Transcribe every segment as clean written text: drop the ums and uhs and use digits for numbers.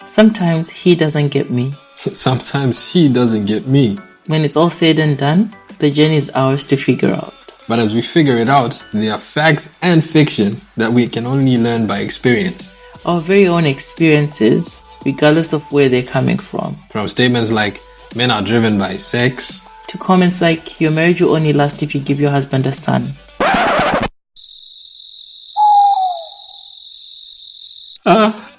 Sometimes he doesn't get me. Sometimes she doesn't get me. When it's all said and done, the journey is ours to figure out. But as we figure it out, there are facts and fiction that we can only learn by experience. Our very own experiences, regardless of where they're coming from. From statements like, men are driven by sex, to comments like, your marriage will only last if you give your husband a son.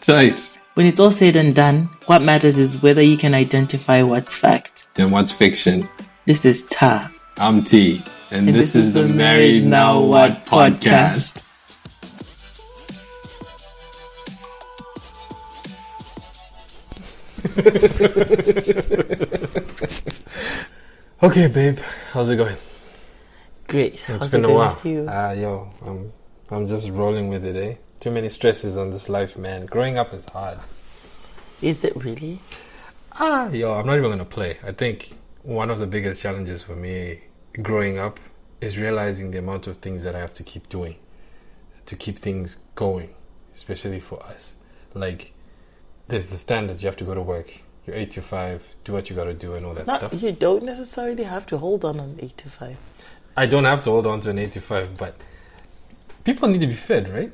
Tight. When it's all said and done, what matters is whether you can identify what's fact. Then what's fiction? This is Ta. I'm T. And this is the Married Now What podcast. Okay, babe. How's it going? Great. It's been a while. I'm just rolling with it, eh? Too many stresses on this life, man. Growing up is hard. Is it really? I'm not even going to play. I think one of the biggest challenges for me growing up is realizing the amount of things that I have to keep doing to keep things going, especially for us. Like, there's the standard, you have to go to work. You're 8 to 5, do what you got to do and all that stuff. You don't necessarily have to hold on an 8 to 5. I don't have to hold on to an 8 to 5, but people need to be fed, right?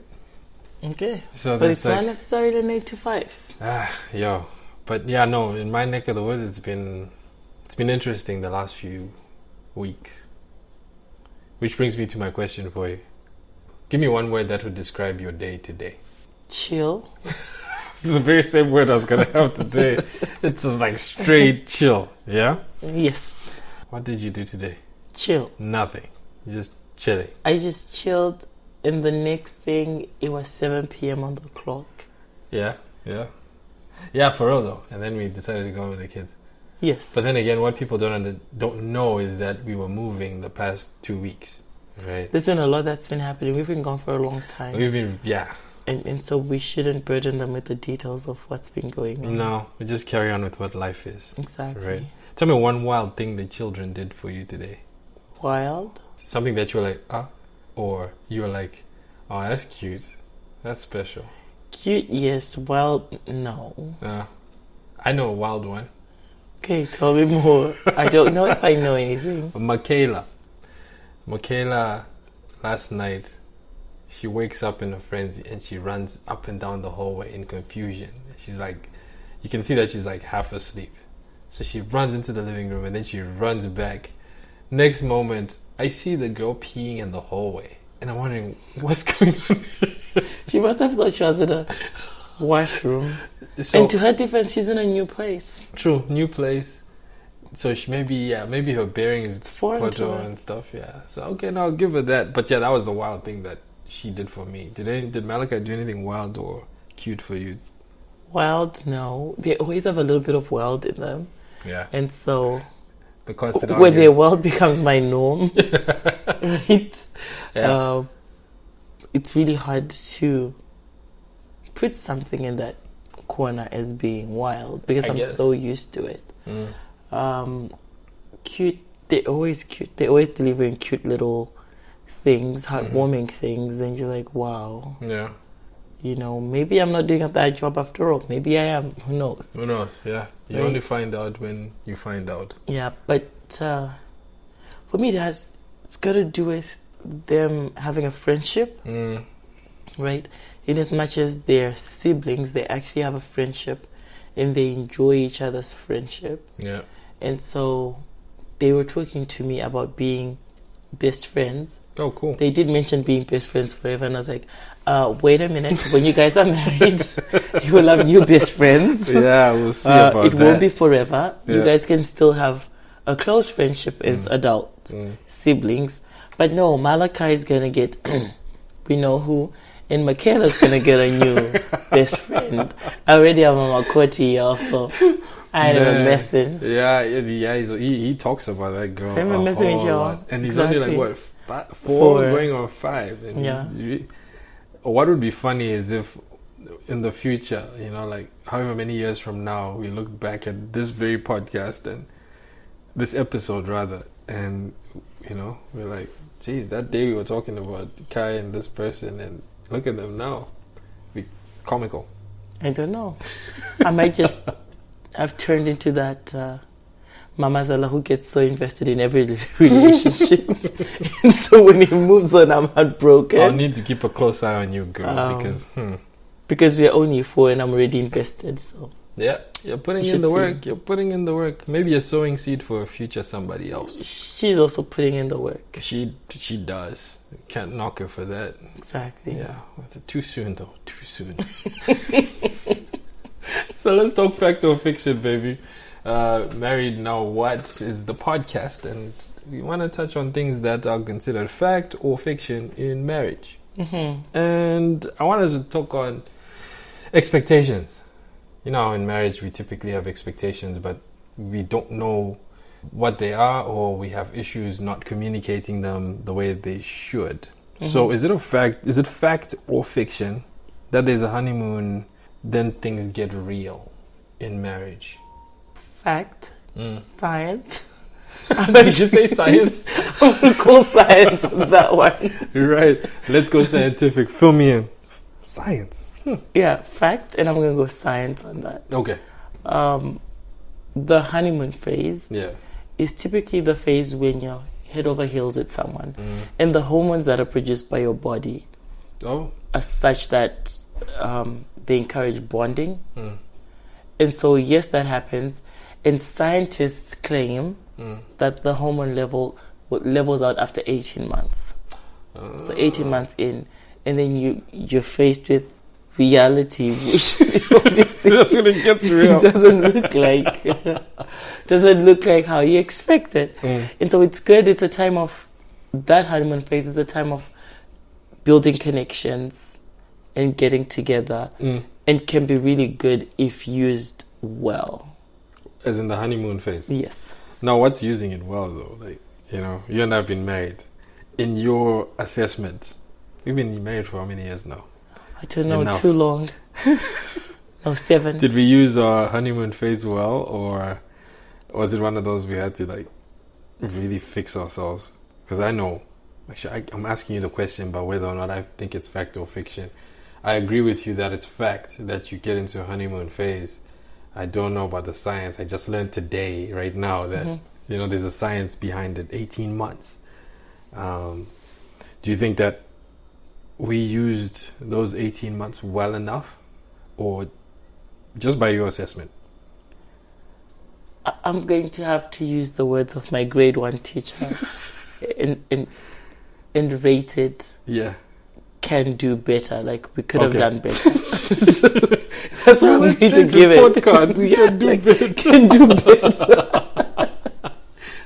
Okay. So but it's not necessarily an 8 to 5. But yeah, no, in my neck of the woods, it's been interesting the last few weeks. Which brings me to my question for you. Give me one word that would describe your day today. Chill. This is the very same word I was going to have today. It's just like straight chill, yeah? Yes. What did you do today? Chill. Nothing. Just chilling. I just chilled, and the next thing, it was 7 p.m. on the clock. Yeah, for real though. And then we decided to go with the kids. Yes. But then again, what people don't know is that we were moving the past 2 weeks, right? There's been a lot that's been happening. We've been gone for a long time. And so we shouldn't burden them with the details of what's been going on. No, we just carry on with what life is. Exactly. Right. Tell me one wild thing the children did for you today. Wild? Something that you were like, or you were like, oh, that's cute. That's special. Cute, yes. Wild, no. I know a wild one. Okay, tell me more. I don't know if I know anything. Michaela, last night, she wakes up in a frenzy and she runs up and down the hallway in confusion. She's like, you can see that she's like half asleep. So she runs into the living room and then she runs back. Next moment, I see the girl peeing in the hallway. And I'm wondering, what's going on? She must have thought she was in a washroom. And to her defense, she's in a new place. True, new place. So she maybe her bearings, it's foreign to her and stuff. Yeah. So okay, now I'll give her that. But yeah, that was the wild thing that she did for me. Did Malika do anything wild or cute for you? Wild, no. They always have a little bit of wild in them. Yeah. And so because when their wild becomes my norm, right? Yeah. It's really hard to put something in that corner as being wild because I'm so used to it. Cute. They're always cute. They're always delivering cute little things, heartwarming things, and you're like, wow. Yeah. You know, maybe I'm not doing a bad job after all. Maybe I am. Who knows? Yeah. You only find out when you find out. Yeah, but for me, it's got to do with them having a friendship, right? In as much as they're siblings, they actually have a friendship and they enjoy each other's friendship. Yeah. And so they were talking to me about being best friends. Oh, cool. They did mention being best friends forever, and I was like, wait a minute, when you guys are married, you will have new best friends. Yeah, we'll see about that. It won't be forever. Yeah. You guys can still have a close friendship as adult siblings. But no, Malika is going to get, we know who, and Michaela's going to get a new best friend. I already have a Makoti also. I had a message. Yeah, he talks about that girl. I'm a message with y'all. And he's only like, what, four going on 5. And what would be funny is if in the future, you know, like however many years from now, we look back at this very podcast and this episode rather, and you know, we're like, geez, that day we were talking about Kai and this person, and look at them now. Be comical. I don't know. I might just have turned into that Mama Zala who gets so invested in every relationship. And so when he moves on, I'm heartbroken. I'll need to keep a close eye on you, girl, because we're only 4 and I'm already invested. So yeah, you're putting in the work. You're putting in the work. Maybe you're sowing seed for a future somebody else. She's also putting in the work. She does. Can't knock her for that. Exactly. Yeah. Too soon though. Too soon. So let's talk fact or fiction, baby. Married Now What is the podcast, and we want to touch on things that are considered fact or fiction in marriage. Mm-hmm. And I wanted to talk on expectations. You know, in marriage we typically have expectations, but we don't know what they are, or we have issues not communicating them the way they should. Mm-hmm. So is it fact or fiction that there's a honeymoon, then things get real in marriage? Fact. Science. Did you say science? I'm going to call science on that one. Right. Let's go scientific. Fill me in. Science. Yeah, fact, and I'm going to go science on that. Okay. The honeymoon phase is typically the phase when you're head over heels with someone. And the hormones that are produced by your body are such that they encourage bonding. And so, yes, that happens. And scientists claim that the hormone levels out after 18 months. So 18 months in, and then you're faced with reality, which obviously that's when it gets real. doesn't look like how you expected. And so it's good. It's a time of that honeymoon phase. Is a time of building connections and getting together, and can be really good if used well. As in the honeymoon phase? Yes. Now, what's using it well, though? Like, you know, you and I have been married. In your assessment, we've been married for how many years now? I don't know, too long. No, 7. Did we use our honeymoon phase well, or was it one of those we had to, like, really fix ourselves? Because I know, actually, I'm asking you the question about whether or not I think it's fact or fiction. I agree with you that it's fact that you get into a honeymoon phase. I don't know about the science. I just learned today, right now, that you know there's a science behind it. 18 months. Do you think that we used those 18 months well enough, or just by your assessment? I'm going to have to use the words of my grade 1 teacher, and rated. Yeah. Can do better. Like, we could have done better. That's what I'm going to give it. Podcast. Can do better.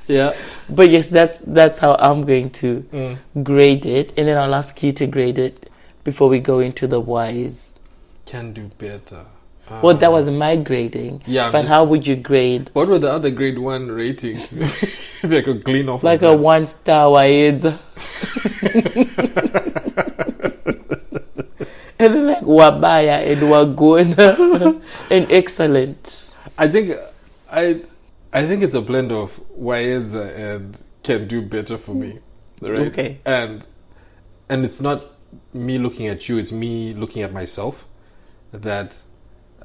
Yeah. But yes, that's how I'm going to grade it, and then I'll ask you to grade it before we go into the whys. Can do better. Well, that was my grading. Yeah. But how would you grade? What were the other grade 1 ratings? Maybe I could clean off. Like a 1-star wise. And then like wabaya and wagona and excellent. I think it's a blend of waedza and can do better for me, right? Okay. And it's not me looking at you; it's me looking at myself. That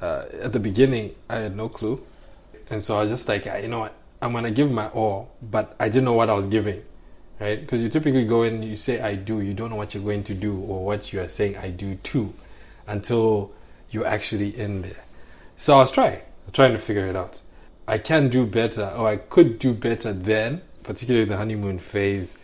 at the beginning I had no clue, and so I was just like, you know what, I'm gonna give my all, but I didn't know what I was giving. Right? Because you typically go in, you say I do, you don't know what you're going to do or what you are saying I do to until you're actually in there. So I was trying to figure it out. I can do better, or I could do better then, particularly the honeymoon phase,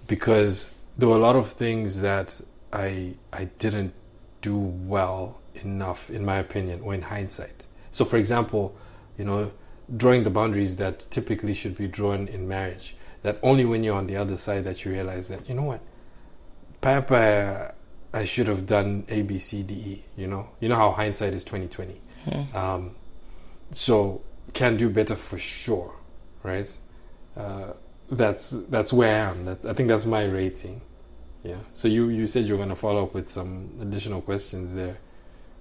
because there were a lot of things that I didn't do well enough, in my opinion, or in hindsight. So for example, you know, drawing the boundaries that typically should be drawn in marriage. That only when you're on the other side that you realize that, you know what, Papa, I should have done A, B, C, D, E. You know how hindsight is 20/20. So can do better for sure, right? That's where I am. I think that's my rating. Yeah. So you said you're going to follow up with some additional questions there.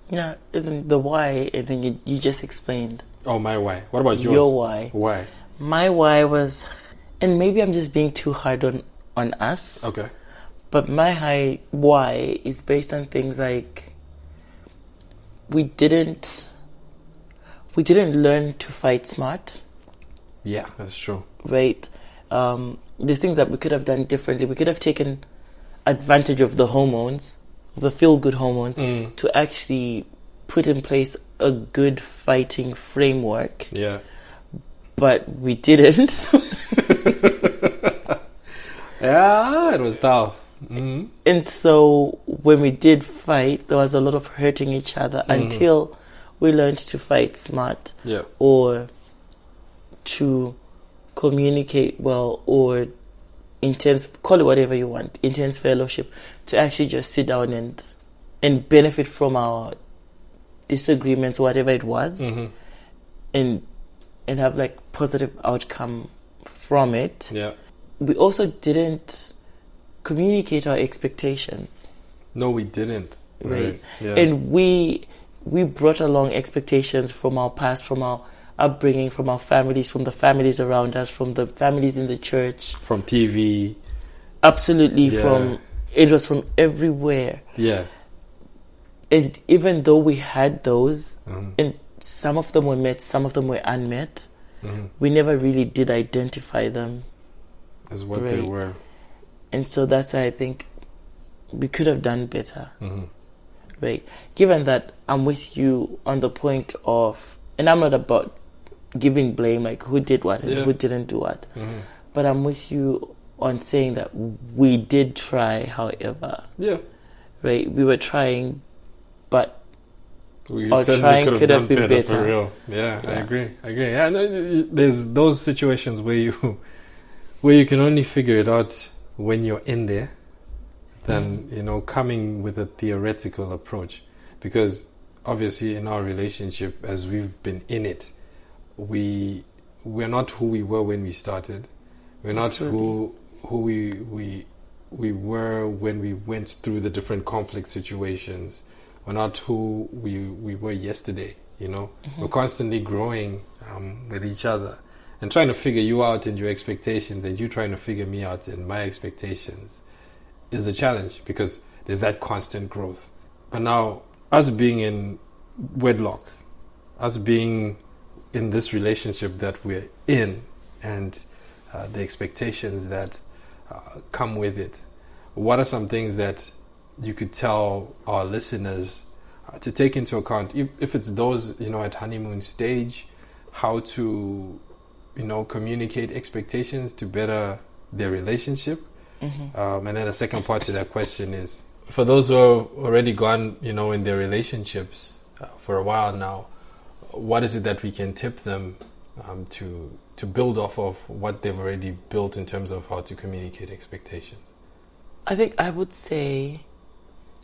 Yeah, isn't the why? I think you just explained. Oh, my why. What about yours? Your why. Why? My why was, and maybe I'm just being too hard on us. Okay. But my why is based on things like we didn't learn to fight smart. Yeah, that's true. Right? There's things that we could have done differently. We could have taken advantage of the hormones, the feel-good hormones, to actually put in place a good fighting framework. Yeah. But we didn't. Yeah, it was tough. Mm-hmm. And so when we did fight, there was a lot of hurting each other until we learned to fight smart. Yeah. Or to communicate well, or intense, call it whatever you want, intense fellowship, to actually just sit down and benefit from our disagreements, whatever it was, and have like positive outcome from it. Yeah. We also didn't communicate our expectations. No, we didn't. Right. Yeah. And we brought along expectations from our past, from our upbringing, from our families, from the families around us, from the families in the church, from TV. Absolutely. It was from everywhere. Yeah. And even though we had those, and some of them were met, some of them were unmet, we never really did identify them as what they were. And so that's why I think we could have done better. Right? Given that I'm with you on the point of, and I'm not about giving blame, like who did what and who didn't do what, but I'm with you on saying that we did try, however. Yeah. Right? We were trying, but we our trying could have been better. For real. Yeah, I agree. Yeah, no, there's those situations where you can only figure it out when you're in there than, coming with a theoretical approach. Because obviously in our relationship, as we've been in it, we're not who we were when we started. We're not who we were when we went through the different conflict situations. We're not who we were yesterday, We're constantly growing with each other and trying to figure you out and your expectations, and you trying to figure me out and my expectations is a challenge because there's that constant growth. But now, us being in wedlock, us being in this relationship that we're in, and the expectations that come with it, what are some things that you could tell our listeners to take into account, if it's those, at honeymoon stage, how to, communicate expectations to better their relationship? And then the second part to that question is, for those who have already gone, in their relationships for a while now, what is it that we can tip them to build off of what they've already built in terms of how to communicate expectations? I think I would say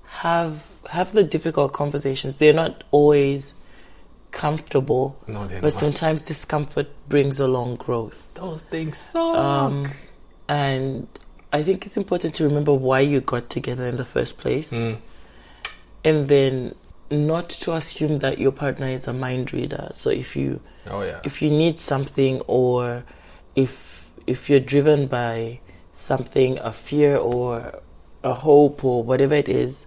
have the difficult conversations. They're not always comfortable, no, they're but not. Sometimes discomfort brings along growth. Those things suck. And I think it's important to remember why you got together in the first place, and then not to assume that your partner is a mind reader. So if you need something, or if you're driven by something, a fear or a hope or whatever it is,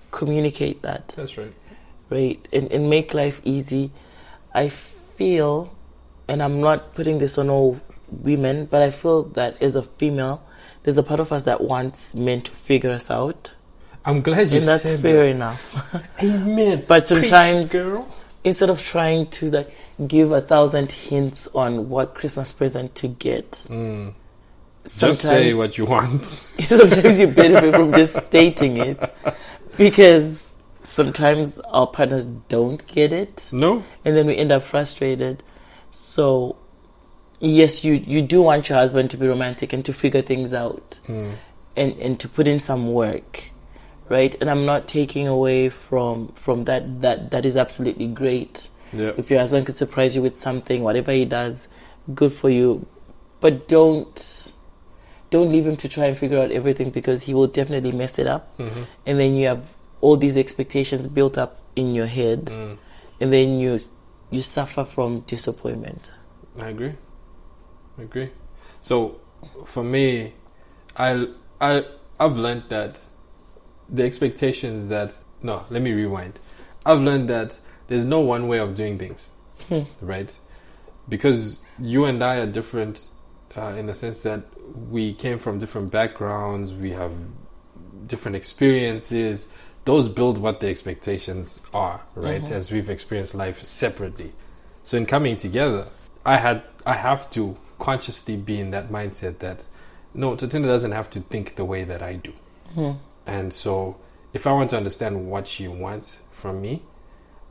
communicate that. That's right. Right? And make life easy. I feel, and I'm not putting this on all women, but I feel that as a female, there's a part of us that wants men to figure us out. I'm glad you said that. And that's fair enough. Amen. But sometimes, preach, girl, instead of trying to give 1,000 hints on what Christmas present to get, just say what you want. Sometimes you benefit from just stating it, because sometimes our partners don't get it. No. And then we end up frustrated. So, yes, you do want your husband to be romantic and to figure things out, and to put in some work, right? And I'm not taking away from that. That is absolutely great. Yeah. If your husband could surprise you with something, whatever he does, good for you. But don't leave him to try and figure out everything, because he will definitely mess it up. And then you have all these expectations built up in your head, and then you suffer from disappointment. I agree. So for me, I've learned that the expectations that... No, let me rewind. I've learned that there's no one way of doing things, right? Because you and I are different in the sense that we came from different backgrounds, we have different experiences. Those build what the expectations are, right? As we've experienced life separately. So in coming together, I have to consciously be in that mindset that no, Tatinda doesn't have to think the way that I do. And so if I want to understand what she wants from me,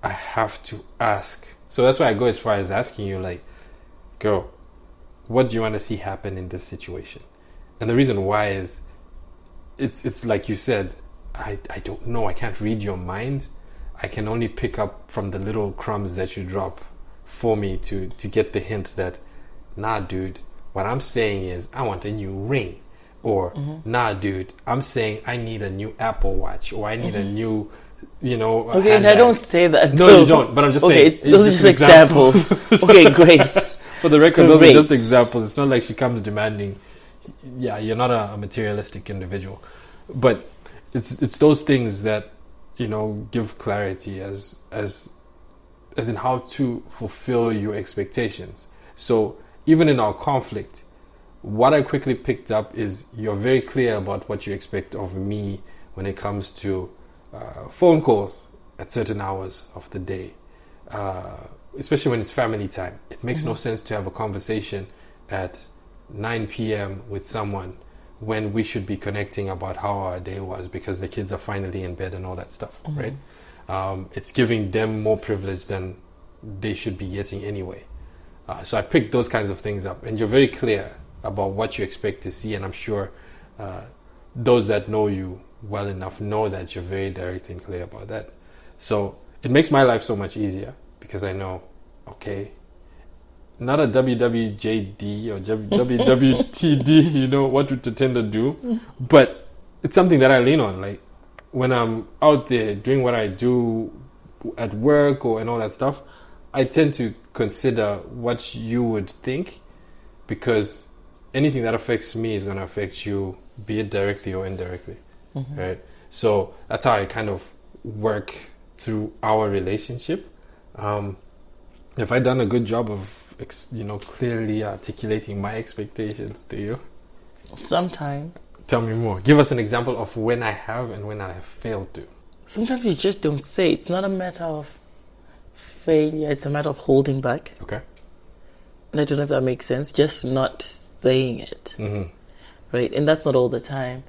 I have to ask. So that's why I go as far as asking you, like, girl, what do you want to see happen in this situation? And the reason why is it's like you said, I don't know. I can't read your mind. I can only pick up from the little crumbs that you drop for me to get the hint that, nah, dude, what I'm saying is I want a new ring. Or, nah, dude, I'm saying I need a new Apple Watch. Or I need a new, Okay, and I don't say that. No, you don't. But I'm just saying. Okay, those are just examples. Okay, great. For the record, those are just examples. It's not like she comes demanding, yeah, you're not a materialistic individual. But it's those things that, give clarity as in how to fulfill your expectations. So even in our conflict, what I quickly picked up is you're very clear about what you expect of me when it comes to phone calls at certain hours of the day, especially when it's family time. It makes no sense to have a conversation at 9 p.m. with someone when we should be connecting about how our day was because the kids are finally in bed and all that stuff, right? It's giving them more privilege than they should be getting anyway. So I picked those kinds of things up, and you're very clear about what you expect to see, and I'm sure those that know you well enough know that you're very direct and clear about that. So it makes my life so much easier because I know, okay, not a WWJD or WWTD, what would Tatinda do? But it's something that I lean on. Like when I'm out there doing what I do at work and all that stuff, I tend to consider what you would think, because anything that affects me is going to affect you, be it directly or indirectly, right? So that's how I kind of work through our relationship. Have I done a good job of, clearly articulating my expectations to you? Sometimes. Tell me more. Give us an example of when I have and when I have failed to. Sometimes you just don't say. It's not a matter of failure. It's a matter of holding back. Okay. And I don't know if that makes sense. Just not saying it. Right? And that's not all the time.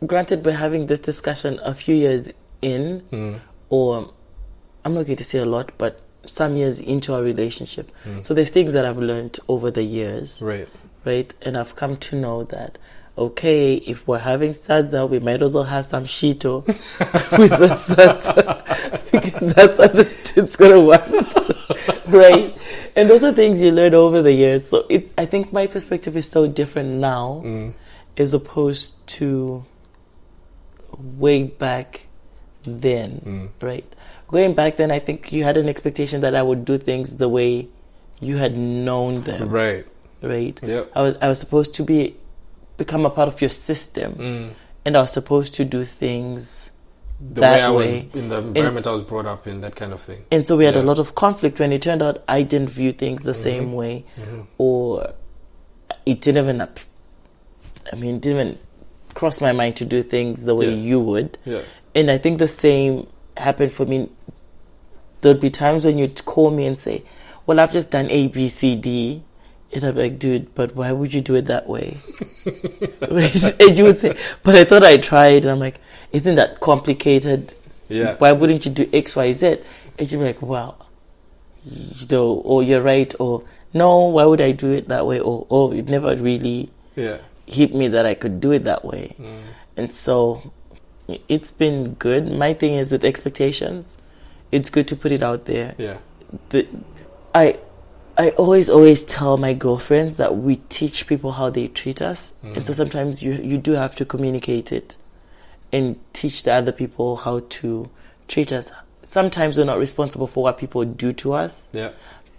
Granted, we're having this discussion a few years in, or I'm not going to say a lot, but some years into our relationship. So there's things that I've learned over the years. Right? And I've come to know that, okay, if we're having sadza, we might as well have some shito with the sadza, because that's how it's going to want. Right? And those are things you learn over the years. So I think my perspective is so different now as opposed to way back then, right? Going back then, I think you had an expectation that I would do things the way you had known them. Right. Yep. I was supposed to become a part of your system, and I was supposed to do things the way I was in the environment I was brought up in, that kind of thing. And so we had a lot of conflict when it turned out I didn't view things the same way, or it didn't even cross my mind to do things the way you would. And I think the same happened for me. There'd be times when you'd call me and say, well, I've just done A, B, C, D. And I'm like, dude, but why would you do it that way? And you would say, but I thought I tried. And I'm like, isn't that complicated? Why wouldn't you do X, Y, Z? And you'd be like, well, or you're right, or no, why would I do it that way? Or, oh, it never really hit me that I could do it that way. And so it's been good. My thing is with expectations, it's good to put it out there. I always tell my girlfriends that we teach people how they treat us. And so sometimes you do have to communicate it and teach the other people how to treat us. Sometimes we're not responsible for what people do to us.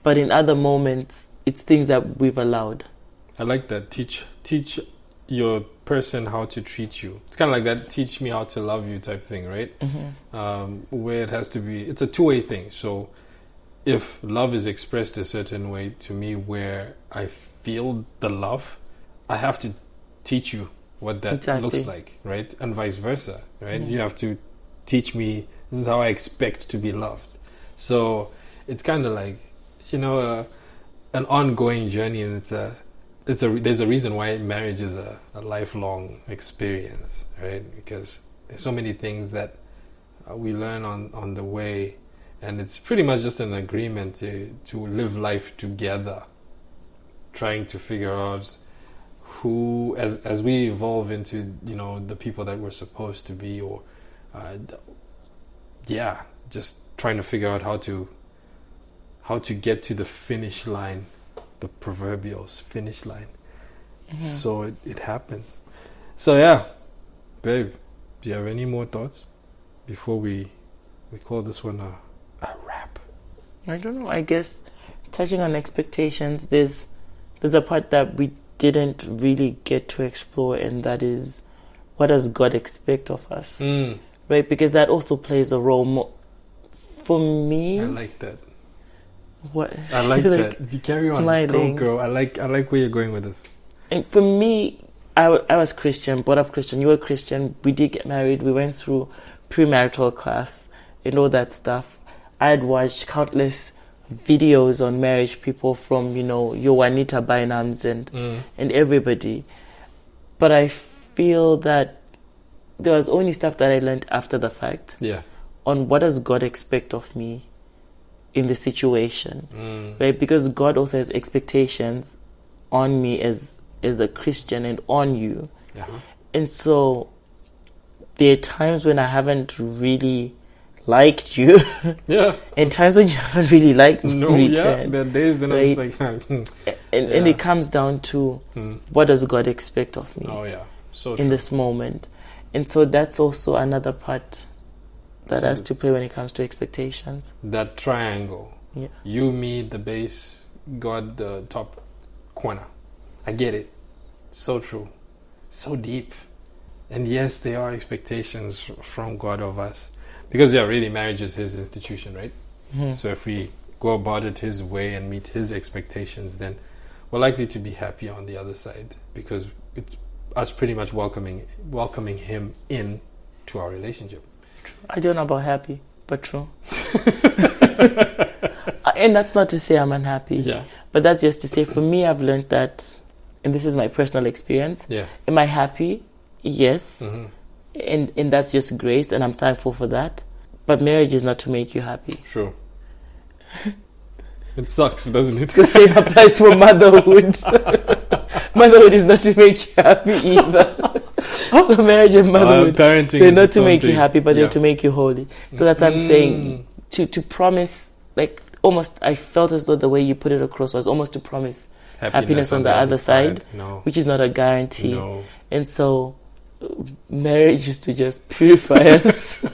But in other moments, it's things that we've allowed. I like that. Teach your person how to treat you. It's kind of like that teach me how to love you type thing, right? Where it has to be, it's a two-way thing. So if love is expressed a certain way to me where I feel the love, I have to teach you what that looks like, right? And vice versa, right? You have to teach me, this is how I expect to be loved. So it's kind of like, an ongoing journey, and there's a reason why marriage is a lifelong experience, right? Because there's so many things that we learn on the way, and it's pretty much just an agreement to live life together, trying to figure out who, as we evolve into the people that we're supposed to be, or just trying to figure out how to get to the finish line, the proverbial finish line. So it happens. So yeah, babe, do you have any more thoughts before we call this one a wrap? I don't know. I guess touching on expectations, there's a part that we didn't really get to explore, and that is, what does God expect of us? Right? Because that also plays a role. For me, I like that. What I like that. You carry on, smiling. Go. I like where you're going with this. And for me, I was Christian, brought up Christian. You were Christian. We did get married. We went through premarital class and all that stuff. I had watched countless videos on marriage, people from your Juanita Bynums and everybody. But I feel that there was only stuff that I learned after the fact. Yeah. On what does God expect of me in the situation, right? Because God also has expectations on me as a Christian and on you. And so there are times when I haven't really liked you. Yeah. And times when you haven't really liked me. No, yeah. There are days then right? I'm just like... and it comes down to what does God expect of me? Oh, yeah. So in this moment. And so that's also another part that has to play when it comes to expectations. That triangle. Yeah. You, me, the base, God, the top corner. I get it. So true. So deep. And yes, there are expectations from God of us. Because, really, marriage is His institution, right? So if we go about it His way and meet His expectations, then we're likely to be happy on the other side. Because it's us pretty much welcoming Him in to our relationship. I don't know about happy, but true. And that's not to say I'm unhappy. Yeah. But that's just to say, for me, I've learned that, and this is my personal experience. Yeah. Am I happy? Yes. And that's just grace, and I'm thankful for that. But marriage is not to make you happy. Sure. It sucks, doesn't it? The same applies for motherhood. Motherhood is not to make you happy either. So marriage and motherhood, they're not to make you happy, but they're to make you holy. So that's what I'm saying. To promise, like, almost, I felt as though the way you put it across was almost to promise happiness on the other side, which is not a guarantee. No. And so marriage is to just purify us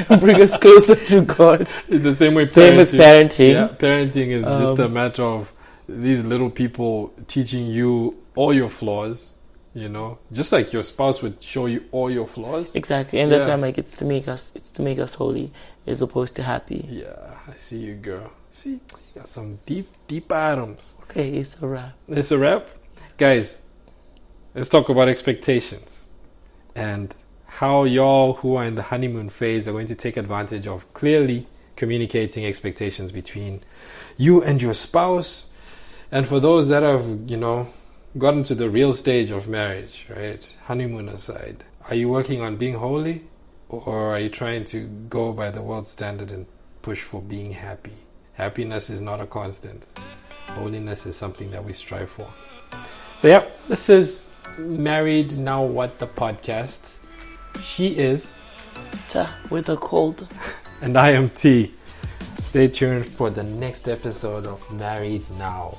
and bring us closer to God. In the same way, same as parenting. Yeah, parenting is just a matter of these little people teaching you all your flaws. Just like your spouse would show you all your flaws. Exactly, and that's why I'm like, it's to make us holy as opposed to happy. Yeah, I see you, girl. See, you got some deep items. Okay, it's a wrap. It's a wrap, guys. Let's talk about expectations and how y'all who are in the honeymoon phase are going to take advantage of clearly communicating expectations between you and your spouse. And for those that have, gotten to the real stage of marriage, right? Honeymoon aside, are you working on being holy, or are you trying to go by the world standard and push for being happy? Happiness is not a constant. Holiness is something that we strive for. So yeah, this is Married Now What, the podcast. She is Ta with a cold, and I am T. Stay tuned for the next episode of Married Now.